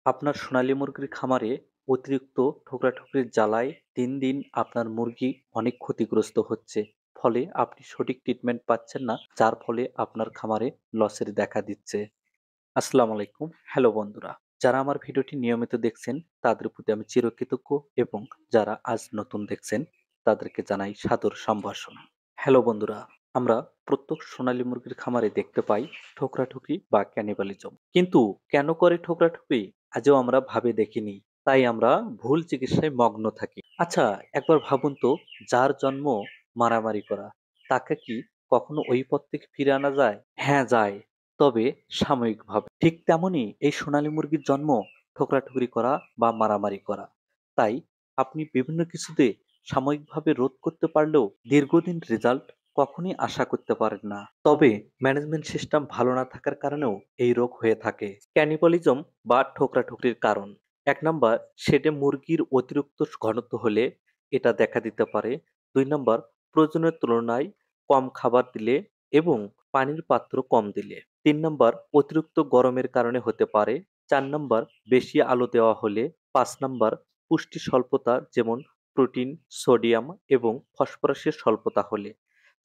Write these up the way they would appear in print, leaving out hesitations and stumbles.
আপনার সোনালী মুরগির খামারে অতিরিক্ত ঠোকরাঠুকরির জ্বালায় দিন দিন আপনার মুরগি অনেক ক্ষতিগ্রস্ত হচ্ছে। ফলে আপনি সঠিক ট্রিটমেন্ট পাচ্ছেন না, যার ফলে আপনার খামারে লসের দেখা দিচ্ছে। আসসালামু আলাইকুম। হ্যালো বন্ধুরা। যারা আমার ভিডিওটি নিয়মিত দেখছেন তাদের প্রতি আমি চিরকৃতজ্ঞ এবং যারা আজ নতুন দেখছেন তাদেরকে জানাই সাদর সম্ভাষণ। হ্যালো বন্ধুরা, আমরা প্রত্যেক সোনালী মুরগির খামারে দেখতে পাই ঠোকরাঠুকরি বা ক্যানিবালিজম। কিন্তু কেন করে ঠোকরাঠুকরি আজও আমরা ভাবে দেখিনি। তাই আমরা ভুল চিকিৎসায় মগ্ন থাকি। আচ্ছা, একবার ভাবুন তো, যার জন্ম মারামারি করা, তাকে কি কখনো ওই পথ থেকে ফিরে আনা যায়? হ্যাঁ যায়, তবে সাময়িকভাবে। ঠিক তেমনই এই সোনালী মুরগির জন্ম ঠোকরাঠুকরি করা বা মারামারি করা। তাই আপনি বিভিন্ন কিছুতে সাময়িকভাবে রোধ করতে পারলেও দীর্ঘদিন রেজাল্ট কখনই আশা করতে পারেন না। তবে ম্যানেজমেন্ট সিস্টেম ভালো না থাকার কারণেও এই রোগ হয়ে থাকে। ক্যানিবালিজম বা ঠোকরাঠুকরির কারণ: ১ নাম্বার, শেডে মুরগির অতিরিক্ত ঘনত্ব হলে এটা দেখা দিতে পারে। ২ নাম্বার, প্রয়োজনের তুলনায় কম খাবার দিলে এবং পানির পাত্র কম দিলে। ৩ নাম্বার, অতিরিক্ত গরমের কারণে হতে পারে। ৪ নাম্বার, বেশি আলো দেওয়া হলে। ৫ নাম্বার, পুষ্টি স্বল্পতা যেমন প্রোটিন, সোডিয়াম এবং ফসফরাসের স্বল্পতা হলে।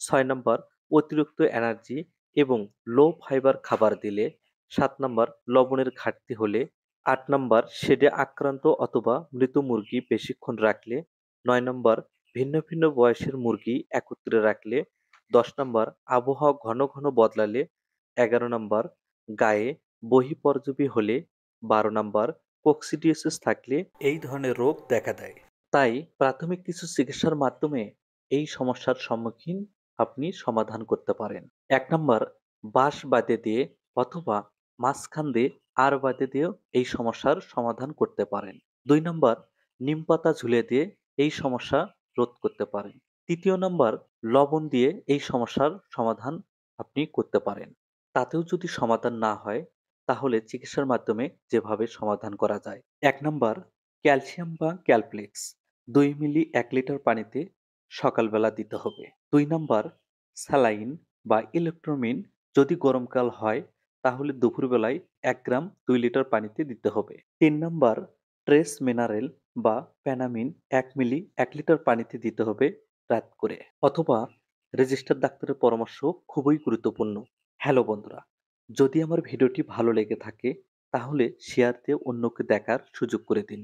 ৬ নাম্বার, অতিরিক্ত এনার্জি এবং লো ফাইবার খাবার দিলে। ৭ নাম্বার, লবণের ঘাটতি হলে। ৮ নাম্বার, শেডে আক্রান্ত অথবা মৃত মুরগি বেশিক্ষণ রাখলে। ৯ নাম্বার, ভিন্ন ভিন্ন বয়সের মুরগি একত্রে রাখলে। ১০ নাম্বার, আবহাওয়া ঘন ঘন বদলালে। ১১ নাম্বার, গায়ে বহিঃপরজীবী হলে। ১২ নাম্বার, কোকসিডিওসিস থাকলে এই ধরনের রোগ দেখা দেয়। তাই প্রাথমিক কিছু চিকিৎসার মাধ্যমে এই সমস্যার সম্মুখীন আপনি সমাধান করতে পারেন। ১ নাম্বার, বাঁশ বাঁধে দিয়ে অথবা মাঝখান দিয়ে আর বাঁধে দিয়েও এই সমস্যার সমাধান করতে পারেন। ২ নাম্বার, নিমপাতা ঝুলিয়ে দিয়ে এই সমস্যা রোধ করতে পারেন। ৩য় নাম্বার, লবণ দিয়ে এই সমস্যার সমাধান আপনি করতে পারেন। তাতেও যদি সমাধান না হয়, তাহলে চিকিৎসার মাধ্যমে যেভাবে সমাধান করা যায়: ১ নাম্বার, ক্যালসিয়াম বা ক্যালপ্লেক্স ২ মিলি ১ লিটার পানিতে সকালবেলা দিতে হবে। ২ নাম্বার, স্যালাইন বা ইলেকট্রোমিন যদি গরমকাল হয় তাহলে দুপুরবেলায় ১ গ্রাম ২ লিটার পানিতে দিতে হবে। ৩ নাম্বার, ট্রেস মিনারেল বা প্যানামিন ১ মিলি ১ লিটার পানিতে দিতে হবে রাত করে, অথবা রেজিস্টার ডাক্তারের পরামর্শ খুবই গুরুত্বপূর্ণ। হ্যালো বন্ধুরা, যদি আমার ভিডিওটি ভালো লেগে থাকে তাহলে শেয়ার দিয়ে অন্যকে দেখার সুযোগ করে দিন।